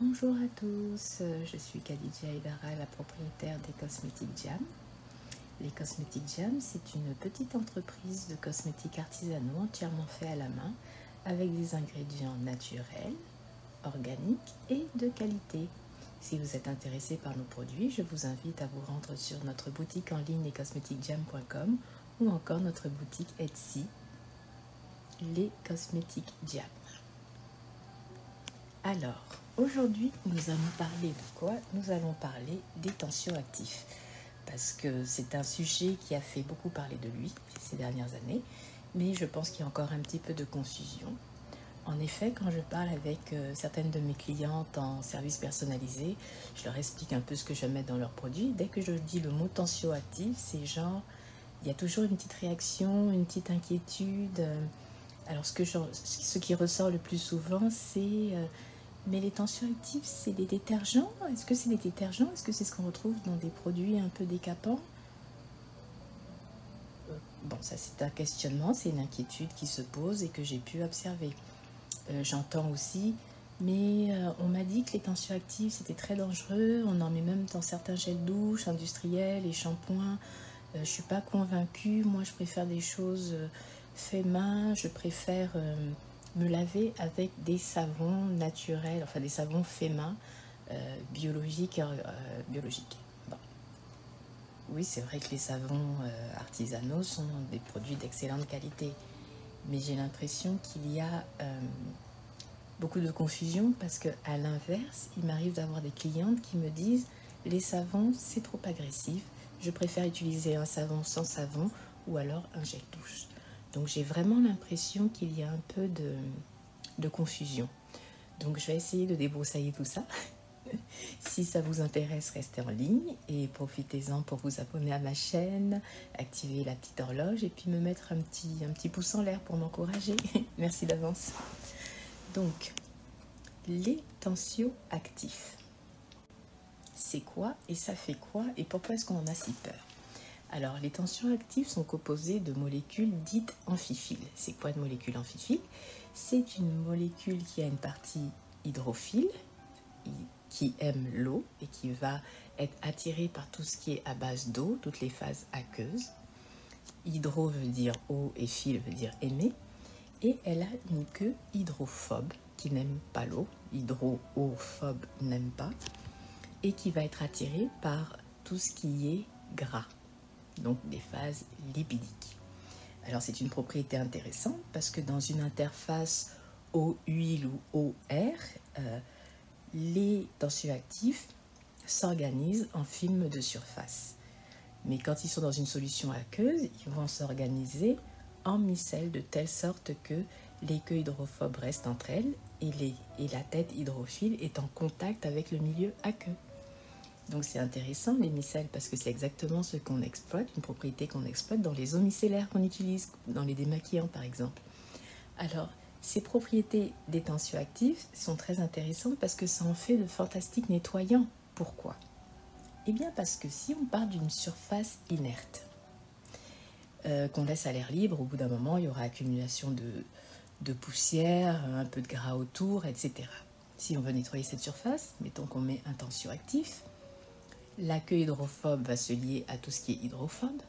Bonjour à tous, je suis Khadija Aidara, la propriétaire des Cosmétiques Jam. Les Cosmétiques Jam, c'est une petite entreprise de cosmétiques artisanaux entièrement fait à la main avec des ingrédients naturels, organiques et de qualité. Si vous êtes intéressé par nos produits, je vous invite à vous rendre sur notre boutique en ligne lescosmetiquesjam.com ou encore notre boutique Etsy, les Cosmétiques Jam. Alors, aujourd'hui, nous allons parler de quoi? Nous allons parler des tensioactifs. Parce que c'est un sujet qui a fait beaucoup parler de lui ces dernières années, mais je pense qu'il y a encore un petit peu de confusion. En effet, quand je parle avec certaines de mes clientes en service personnalisé, je leur explique un peu ce que je mets dans leurs produits. Dès que je dis le mot tensioactif, c'est genre, il y a toujours une petite réaction, une petite inquiétude. Alors, ce qui ressort le plus souvent, c'est mais les tensioactifs, c'est des détergents? Est-ce que c'est des détergents? Est-ce que c'est ce qu'on retrouve dans des produits un peu décapants? Bon, ça c'est un questionnement, c'est une inquiétude qui se pose et que j'ai pu observer. J'entends aussi, mais on m'a dit que les tensioactifs c'était très dangereux, on en met même dans certains gels douche industriels et shampoings. Je suis pas convaincue, moi je préfère des choses fait main, je préfère me laver avec des savons naturels, enfin des savons faits main, biologiques. Bon. Oui, c'est vrai que les savons artisanaux sont des produits d'excellente qualité, mais j'ai l'impression qu'il y a beaucoup de confusion parce que à l'inverse, il m'arrive d'avoir des clientes qui me disent les savons c'est trop agressif, je préfère utiliser un savon sans savon ou alors un gel douche. Donc j'ai vraiment l'impression qu'il y a un peu de confusion. Donc je vais essayer de débroussailler tout ça. Si ça vous intéresse, restez en ligne et profitez-en pour vous abonner à ma chaîne, activer la petite horloge et puis me mettre un petit pouce en l'air pour m'encourager. Merci d'avance. Donc, les tensioactifs. C'est quoi et ça fait quoi et pourquoi est-ce qu'on en a si peur? Alors, les tensioactifs sont composés de molécules dites amphiphiles. C'est quoi une molécule amphiphiles? C'est une molécule qui a une partie hydrophile, qui aime l'eau et qui va être attirée par tout ce qui est à base d'eau, toutes les phases aqueuses. Hydro veut dire eau et phile veut dire aimer. Et elle a une queue hydrophobe qui n'aime pas l'eau. Hydrophobe n'aime pas. Et qui va être attirée par tout ce qui est gras, donc des phases lipidiques. Alors c'est une propriété intéressante parce que dans une interface eau-huile ou eau-air, les tensioactifs s'organisent en film de surface. Mais quand ils sont dans une solution aqueuse, ils vont s'organiser en micelles de telle sorte que les queues hydrophobes restent entre elles et la tête hydrophile est en contact avec le milieu aqueux. Donc c'est intéressant les micelles parce que c'est exactement ce qu'on exploite, une propriété qu'on exploite dans les eaux micellaires qu'on utilise, dans les démaquillants par exemple. Alors, ces propriétés des tensioactifs sont très intéressantes parce que ça en fait de fantastiques nettoyants. Pourquoi? Eh bien parce que si on part d'une surface inerte, qu'on laisse à l'air libre, au bout d'un moment, il y aura accumulation de poussière, un peu de gras autour, etc. Si on veut nettoyer cette surface, mettons qu'on met un tensioactif, la queue hydrophobe va se lier à tout ce qui est hydrophobe,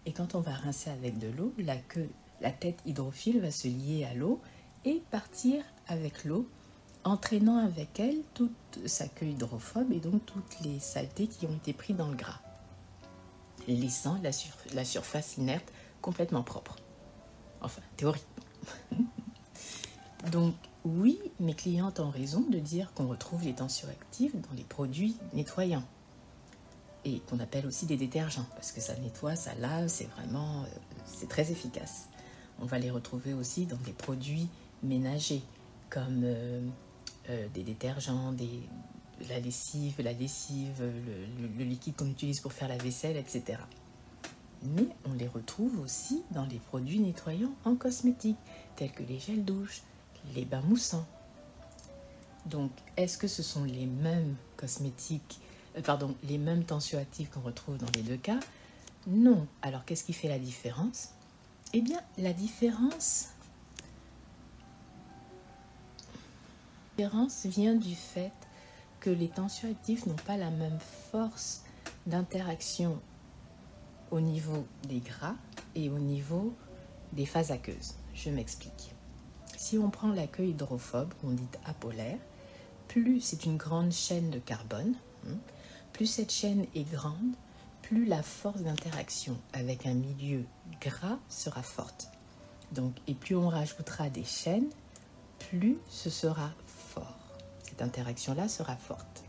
et quand on va rincer avec de l'eau, la tête hydrophile va se lier à l'eau et partir avec l'eau, entraînant avec elle toute sa queue hydrophobe et donc toutes les saletés qui ont été prises dans le gras, laissant la surface inerte complètement propre. Enfin, théoriquement. Donc, oui, mes clientes ont raison de dire qu'on retrouve les tensioactifs dans les produits nettoyants et qu'on appelle aussi des détergents parce que ça nettoie, ça lave, c'est vraiment, c'est très efficace. On va les retrouver aussi dans des produits ménagers comme des détergents, la lessive, le liquide qu'on utilise pour faire la vaisselle, etc. Mais on les retrouve aussi dans les produits nettoyants en cosmétique, tels que les gels douche, les bains moussants. Donc, est-ce que ce sont les mêmes les mêmes tensioactifs qu'on retrouve dans les deux cas? Non. Alors, qu'est-ce qui fait la différence? Eh bien, la différence vient du fait que les tensioactifs n'ont pas la même force d'interaction au niveau des gras et au niveau des phases aqueuses. Je m'explique. Si on prend l'accueil hydrophobe, on dit apolaire, plus c'est une grande chaîne de carbone, plus cette chaîne est grande, plus la force d'interaction avec un milieu gras sera forte. Donc, et plus on rajoutera des chaînes, plus ce sera fort. Cette interaction-là sera forte.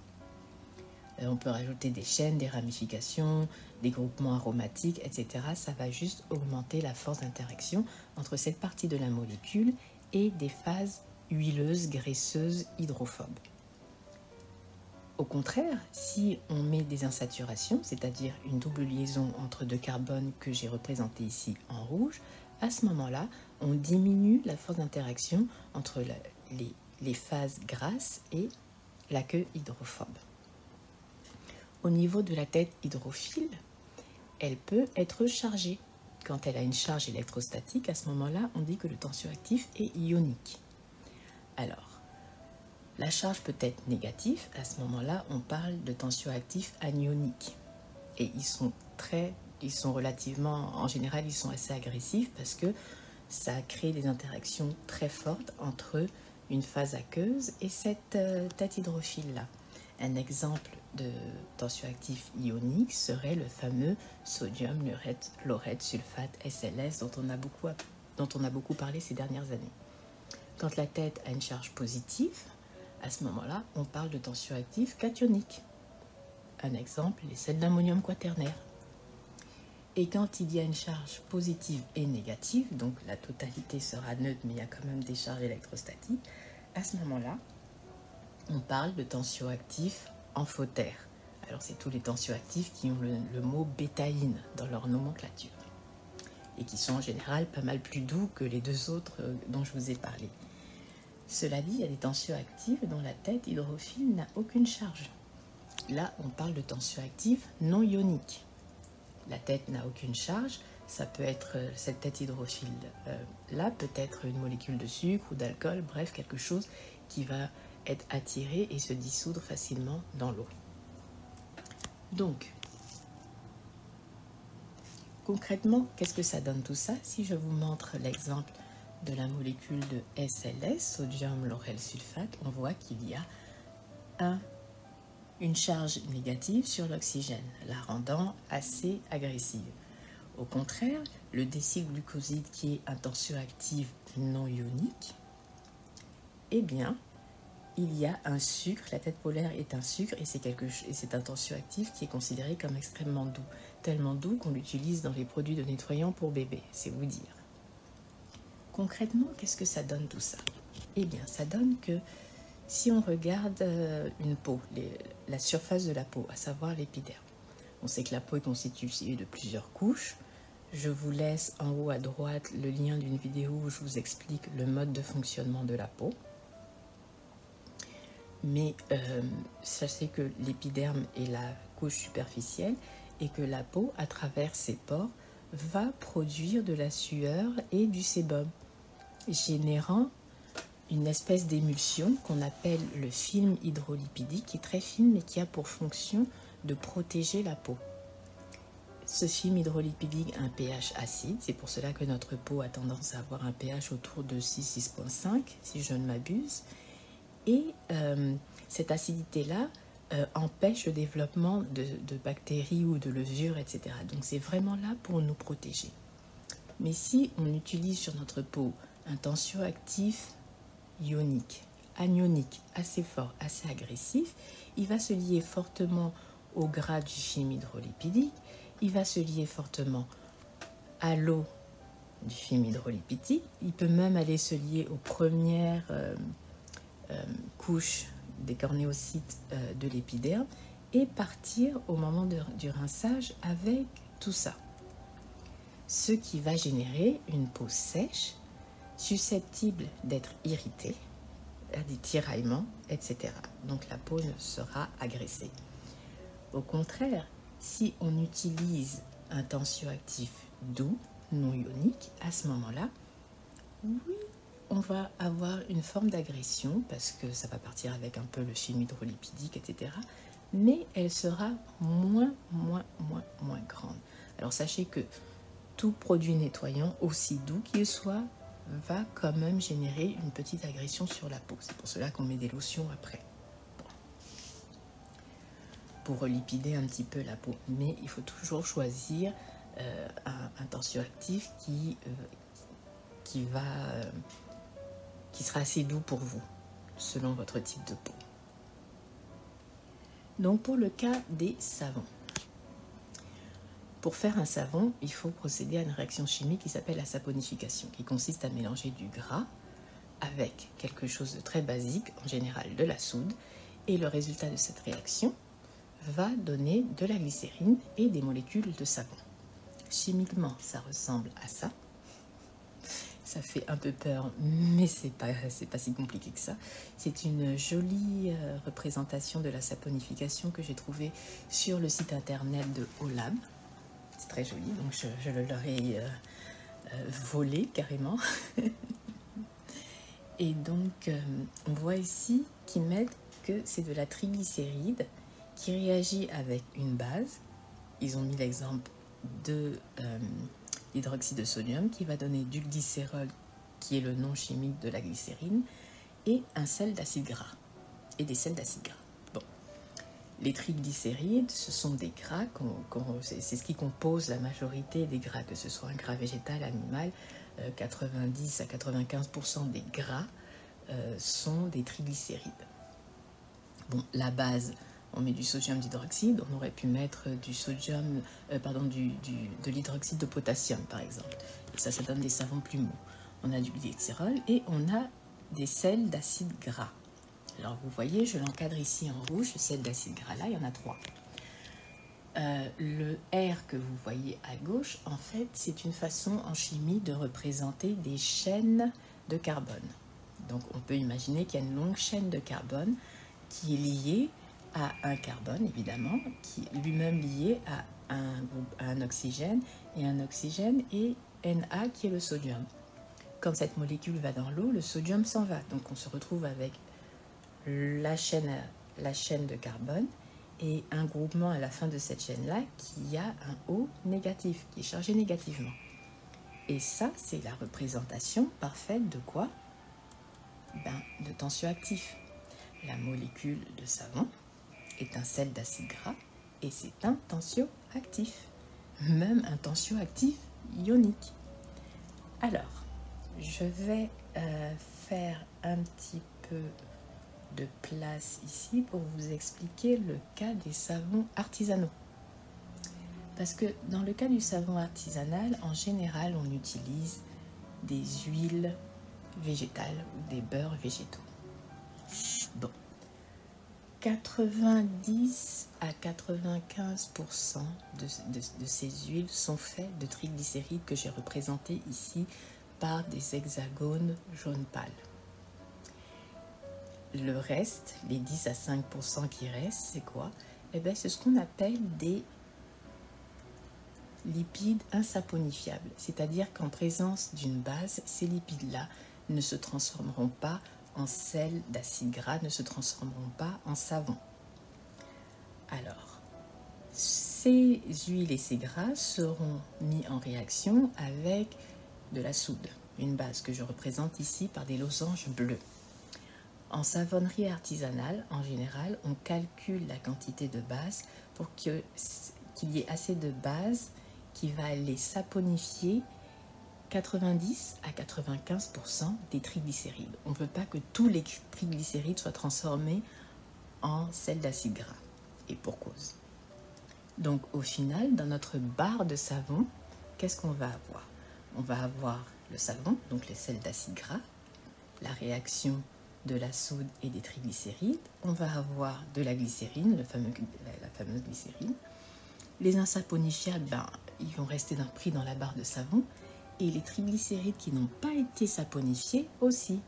On peut rajouter des chaînes, des ramifications, des groupements aromatiques, etc. Ça va juste augmenter la force d'interaction entre cette partie de la molécule et des phases huileuses, graisseuses, hydrophobes. Au contraire, si on met des insaturations, c'est-à-dire une double liaison entre deux carbones que j'ai représenté ici en rouge, à ce moment-là, on diminue la force d'interaction entre les phases grasses et la queue hydrophobe. Au niveau de la tête hydrophile, elle peut être chargée. Quand elle a une charge électrostatique, à ce moment-là, on dit que le tensioactif est ionique. Alors, la charge peut être négative. À ce moment-là, on parle de tensioactifs anioniques. Et ils sont relativement, en général, ils sont assez agressifs parce que ça crée des interactions très fortes entre une phase aqueuse et cette tête hydrophile-là. Un exemple de tensioactif ionique serait le fameux sodium laureth sulfate SLS dont on a beaucoup parlé ces dernières années. Quand la tête a une charge positive, à ce moment-là, on parle de tensioactif cationique. Un exemple, les sels d'ammonium quaternaire. Et quand il y a une charge positive et négative, donc la totalité sera neutre, mais il y a quand même des charges électrostatiques, à ce moment-là, on parle de tensioactifs amphotères. Alors, c'est tous les tensioactifs qui ont le mot bétaïne dans leur nomenclature et qui sont en général pas mal plus doux que les deux autres dont je vous ai parlé. Cela dit, il y a des tensioactifs dont la tête hydrophile n'a aucune charge. Là, on parle de tensioactifs non ioniques. La tête n'a aucune charge, ça peut être, cette tête hydrophile là peut être une molécule de sucre ou d'alcool, bref, quelque chose qui va être attiré et se dissoudre facilement dans l'eau. Donc, concrètement, qu'est-ce que ça donne tout ça? Si je vous montre l'exemple de la molécule de SLS, sodium lauryl sulfate, on voit qu'il y a une charge négative sur l'oxygène, la rendant assez agressive. Au contraire, le décylglucoside, qui est un tensioactif non ionique, eh bien, il y a un sucre, la tête polaire est un sucre et c'est un tensioactif qui est considéré comme extrêmement doux, tellement doux qu'on l'utilise dans les produits de nettoyant pour bébé, c'est vous dire. Concrètement, qu'est-ce que ça donne tout ça? Eh bien, ça donne que si on regarde une peau, la surface de la peau, à savoir l'épiderme, on sait que la peau est constituée de plusieurs couches. Je vous laisse en haut à droite le lien d'une vidéo où je vous explique le mode de fonctionnement de la peau. Mais sachez que l'épiderme est la couche superficielle et que la peau, à travers ses pores, va produire de la sueur et du sébum, générant une espèce d'émulsion qu'on appelle le film hydrolipidique, qui est très fine mais qui a pour fonction de protéger la peau. Ce film hydrolipidique a un pH acide, c'est pour cela que notre peau a tendance à avoir un pH autour de 6,5, si je ne m'abuse. Et cette acidité-là empêche le développement de bactéries ou de levures, etc. Donc c'est vraiment là pour nous protéger. Mais si on utilise sur notre peau un tensioactif ionique, anionique, assez fort, assez agressif, il va se lier fortement au gras du film hydrolipidique, il va se lier fortement à l'eau du film hydrolipidique, il peut même aller se lier aux premières couches des cornéocytes de l'épiderme et partir au moment du rinçage avec tout ça. Ce qui va générer une peau sèche, susceptible d'être irritée, des tiraillements, etc. Donc la peau ne sera agressée. Au contraire, si on utilise un tensioactif doux, non ionique, à ce moment-là, oui, on va avoir une forme d'agression parce que ça va partir avec un peu le film hydrolipidique, etc. Mais elle sera moins grande. Alors sachez que tout produit nettoyant, aussi doux qu'il soit, va quand même générer une petite agression sur la peau. C'est pour cela qu'on met des lotions après. Bon. Pour relipider un petit peu la peau. Mais il faut toujours choisir un tensioactif qui sera assez doux pour vous, selon votre type de peau. Donc pour le cas des savons. Pour faire un savon, il faut procéder à une réaction chimique qui s'appelle la saponification, qui consiste à mélanger du gras avec quelque chose de très basique, en général de la soude, et le résultat de cette réaction va donner de la glycérine et des molécules de savon. Chimiquement, ça ressemble à ça. Ça fait un peu peur, mais c'est pas si compliqué que ça. C'est une jolie représentation de la saponification que j'ai trouvée sur le site internet de Olab. C'est très joli, donc je le leur ai volé carrément. Et donc, on voit ici qu'ils mettent que c'est de la triglycéride qui réagit avec une base. Ils ont mis l'exemple de l'hydroxyde de sodium qui va donner du glycérol, qui est le nom chimique de la glycérine, et un sel d'acide gras, et des sels d'acide gras. Bon. Les triglycérides, ce sont des gras, c'est ce qui compose la majorité des gras, que ce soit un gras végétal, animal, 90 à 95% des gras sont des triglycérides. Bon, la base, on met du sodium d'hydroxyde, on aurait pu mettre du sodium, de l'hydroxyde de potassium par exemple. Et ça donne des savons plus mous. On a du glycérol et on a des sels d'acide gras. Alors vous voyez, je l'encadre ici en rouge, ce sel d'acide gras là, il y en a 3. Le R que vous voyez à gauche, en fait, c'est une façon en chimie de représenter des chaînes de carbone. Donc on peut imaginer qu'il y a une longue chaîne de carbone qui est liée à un carbone, évidemment, qui est lui-même lié à un oxygène, et Na qui est le sodium. Quand cette molécule va dans l'eau, le sodium s'en va. Donc on se retrouve avec la chaîne de carbone et un groupement à la fin de cette chaîne-là qui a un O négatif, qui est chargé négativement. Et ça, c'est la représentation parfaite de quoi? De tensioactif. La molécule de savon est un sel d'acide gras et c'est un tensioactif, même un tensioactif ionique. Alors, je vais faire un petit peu de place ici pour vous expliquer le cas des savons artisanaux. Parce que dans le cas du savon artisanal, en général, on utilise des huiles végétales ou des beurres végétaux. Bon, 90 à 95% de ces huiles sont faites de triglycérides que j'ai représentés ici par des hexagones jaune pâle. Le reste, les 10 à 5% qui restent, c'est quoi? Eh bien, c'est ce qu'on appelle des lipides insaponifiables. C'est-à-dire qu'en présence d'une base, ces lipides-là ne se transformeront pas en sel d'acide gras, ne se transformeront pas en savon. Alors, ces huiles et ces gras seront mis en réaction avec de la soude, une base que je représente ici par des losanges bleus. En savonnerie artisanale, en général, on calcule la quantité de base pour qu'il y ait assez de base qui va aller saponifier 90 à 95% des triglycérides. On ne veut pas que tous les triglycérides soient transformés en sel d'acide gras. Et pour cause. Donc au final, dans notre barre de savon, qu'est-ce qu'on va avoir? On va avoir le savon, donc les sels d'acide gras, la réaction de la soude et des triglycérides. On va avoir de la glycérine, la fameuse glycérine. Les insaponifiables, ils vont rester pris dans la barre de savon. Et les triglycérides qui n'ont pas été saponifiés aussi.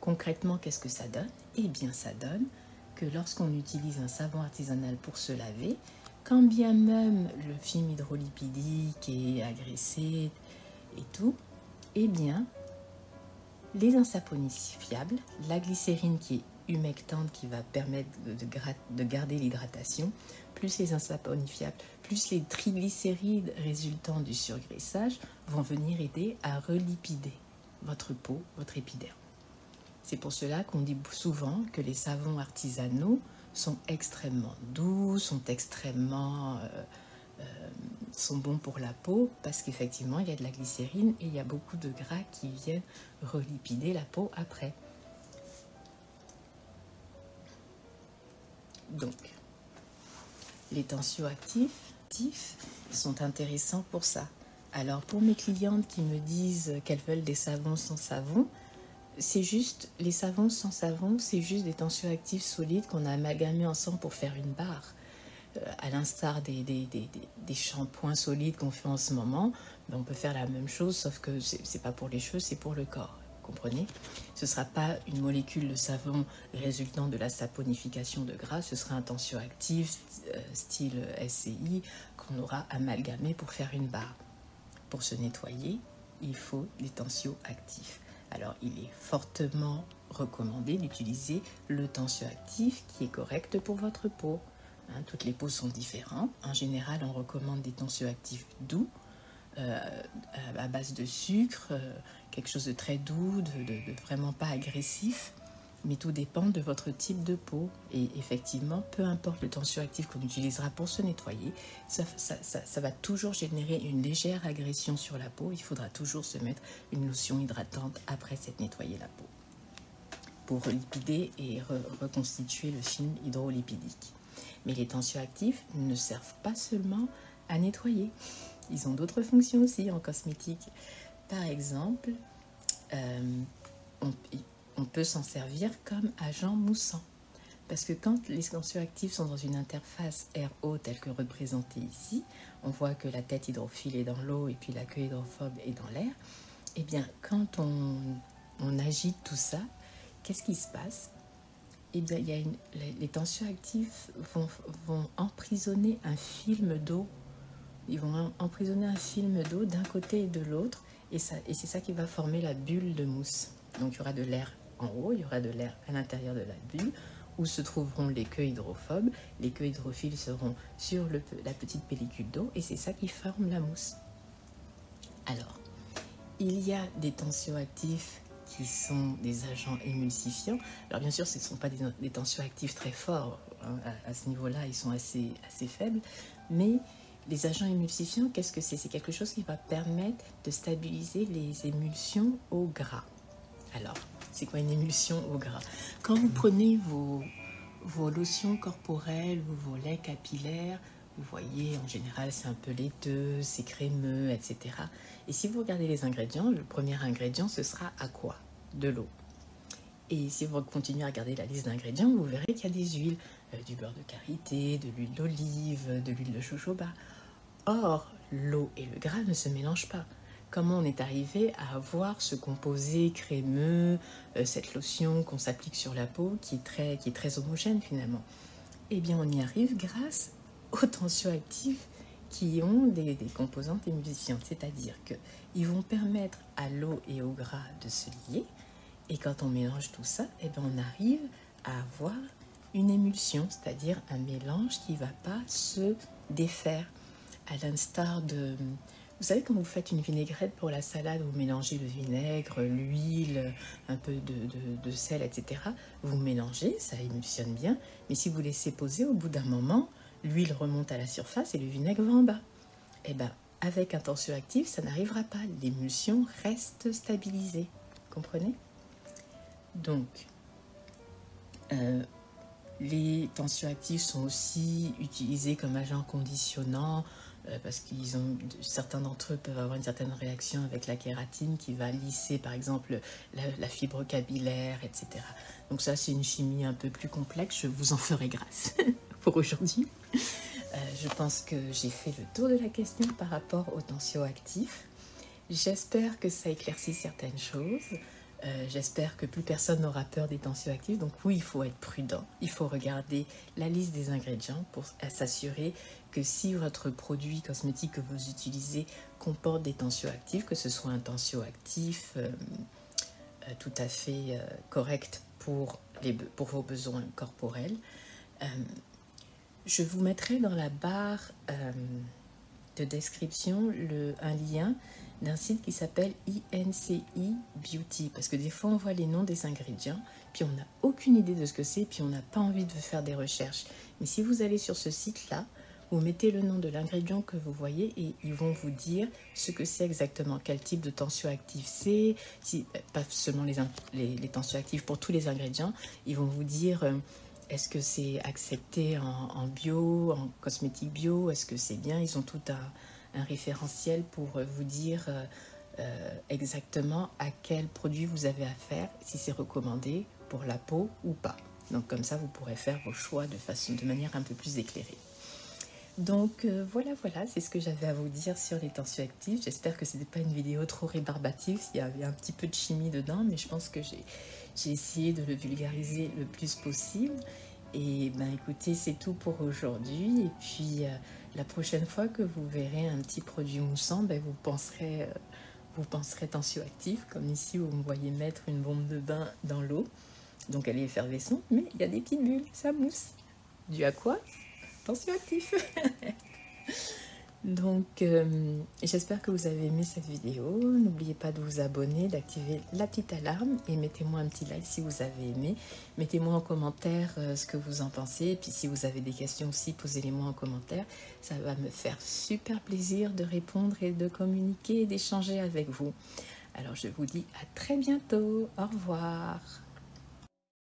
Concrètement, qu'est-ce que ça donne? Eh bien, ça donne que lorsqu'on utilise un savon artisanal pour se laver, quand bien même le film hydrolipidique est agressé et tout, eh bien, les insaponifiables, la glycérine qui est humectante qui va permettre de garder l'hydratation, plus les insaponifiables, plus les triglycérides résultant du surgraissage vont venir aider à relipider votre peau, votre épiderme. C'est pour cela qu'on dit souvent que les savons artisanaux sont extrêmement doux, sont bons pour la peau parce qu'effectivement il y a de la glycérine et il y a beaucoup de gras qui viennent relipider la peau après. Donc, les tensioactifs sont intéressants pour ça. Alors pour mes clientes qui me disent qu'elles veulent des savons sans savon, c'est juste, les savons sans savon, c'est juste des tensioactifs solides qu'on a amalgamés ensemble pour faire une barre. À l'instar des shampoings solides qu'on fait en ce moment, on peut faire la même chose, sauf que c'est pas pour les cheveux, c'est pour le corps. Comprenez? Ce ne sera pas une molécule de savon résultant de la saponification de gras, ce sera un tensioactif style SCI qu'on aura amalgamé pour faire une barre. Pour se nettoyer, il faut des tensioactifs. Alors, il est fortement recommandé d'utiliser le tensioactif qui est correct pour votre peau. Hein, toutes les peaux sont différentes. En général, on recommande des tensioactifs doux, à base de sucre, quelque chose de très doux, de vraiment pas agressif. Mais tout dépend de votre type de peau. Et effectivement, peu importe le tensioactif qu'on utilisera pour se nettoyer, ça va toujours générer une légère agression sur la peau. Il faudra toujours se mettre une lotion hydratante après s'être nettoyé la peau pour relipider et reconstituer le film hydrolipidique. Mais les tensioactifs ne servent pas seulement à nettoyer. Ils ont d'autres fonctions aussi en cosmétique. Par exemple, on peut s'en servir comme agent moussant. Parce que quand les tensioactifs sont dans une interface air-eau telle que représentée ici, on voit que la tête hydrophile est dans l'eau et puis la queue hydrophobe est dans l'air. Et bien, quand on agite tout ça, qu'est-ce qui se passe? Eh bien, les tensioactifs vont emprisonner un film d'eau. Ils vont emprisonner un film d'eau d'un côté et de l'autre, et c'est ça qui va former la bulle de mousse. Donc, il y aura de l'air en haut, il y aura de l'air à l'intérieur de la bulle, où se trouveront les queues hydrophobes. Les queues hydrophiles seront sur la petite pellicule d'eau, et c'est ça qui forme la mousse. Alors, il y a des tensioactifs qui sont des agents émulsifiants. Alors bien sûr, ce ne sont pas des tensioactifs très forts, hein, à ce niveau-là, ils sont assez faibles, mais les agents émulsifiants, qu'est-ce que c'est? C'est quelque chose qui va permettre de stabiliser les émulsions au gras. Alors, c'est quoi une émulsion au gras? Quand vous prenez vos lotions corporelles ou vos laits capillaires, vous voyez, en général, c'est un peu laiteux, c'est crémeux, etc. Et si vous regardez les ingrédients, le premier ingrédient, ce sera à quoi? De l'eau. Et si vous continuez à regarder la liste d'ingrédients, vous verrez qu'il y a des huiles, du beurre de karité, de l'huile d'olive, de l'huile de jojoba. Or, l'eau et le gras ne se mélangent pas. Comment on est arrivé à avoir ce composé crémeux, cette lotion qu'on s'applique sur la peau qui est très homogène finalement? Eh bien, on y arrive grâce aux tensioactifs qui ont des composantes émulsifiantes, c'est-à-dire qu'ils vont permettre à l'eau et au gras de se lier, et quand on mélange tout ça, eh bien, on arrive à avoir une émulsion, c'est-à-dire un mélange qui ne va pas se défaire, à l'instar de... Vous savez, quand vous faites une vinaigrette pour la salade, vous mélangez le vinaigre, l'huile, un peu de sel, etc. Vous mélangez, ça émulsionne bien, mais si vous laissez poser, au bout d'un moment, l'huile remonte à la surface et le vinaigre va en bas. Eh bien, avec un tensioactif, ça n'arrivera pas. L'émulsion reste stabilisée. Comprenez? Donc, les tensioactifs sont aussi utilisés comme agents conditionnants parce qu'ils ont, certains d'entre eux peuvent avoir une certaine réaction avec la kératine qui va lisser par exemple la fibre capillaire, etc. Donc ça, c'est une chimie un peu plus complexe, je vous en ferai grâce pour aujourd'hui. Je pense que j'ai fait le tour de la question par rapport aux tensioactifs. J'espère que ça éclaircit certaines choses. J'espère que plus personne n'aura peur des tensioactifs. Donc oui, il faut être prudent. Il faut regarder la liste des ingrédients pour s'assurer que si votre produit cosmétique que vous utilisez comporte des tensioactifs, que ce soit un tensioactif tout à fait correcte pour vos besoins corporels. Je vous mettrai dans la barre de description un lien d'un site qui s'appelle INCI Beauty, parce que des fois on voit les noms des ingrédients, puis on n'a aucune idée de ce que c'est, puis on n'a pas envie de faire des recherches. Mais si vous allez sur ce site-là, vous mettez le nom de l'ingrédient que vous voyez et ils vont vous dire ce que c'est exactement, quel type de tensioactif c'est, pas seulement les tensioactifs, pour tous les ingrédients, ils vont vous dire est-ce que c'est accepté en bio, en cosmétique bio, est-ce que c'est bien, ils ont tout un référentiel pour vous dire exactement à quel produit vous avez affaire, si c'est recommandé pour la peau ou pas. Donc comme ça, vous pourrez faire vos choix de manière un peu plus éclairée. Donc voilà, c'est ce que j'avais à vous dire sur les tensioactifs. J'espère que ce n'était pas une vidéo trop rébarbative, il y avait un petit peu de chimie dedans, mais je pense que j'ai essayé de le vulgariser le plus possible. Et ben écoutez, c'est tout pour aujourd'hui. Et puis la prochaine fois que vous verrez un petit produit moussant, ben, vous penserez tensioactif, comme ici où vous me voyez mettre une bombe de bain dans l'eau. Donc elle est effervescente, mais il y a des petites bulles, ça mousse. Dû à quoi? Tensioactif. Donc j'espère que vous avez aimé cette vidéo. N'oubliez pas de vous abonner, d'activer la petite alarme et mettez-moi un petit like si vous avez aimé. Mettez-moi en commentaire ce que vous en pensez. Et puis si vous avez des questions aussi, posez-les-moi en commentaire. Ça va me faire super plaisir de répondre et de communiquer et d'échanger avec vous. Alors je vous dis à très bientôt. Au revoir.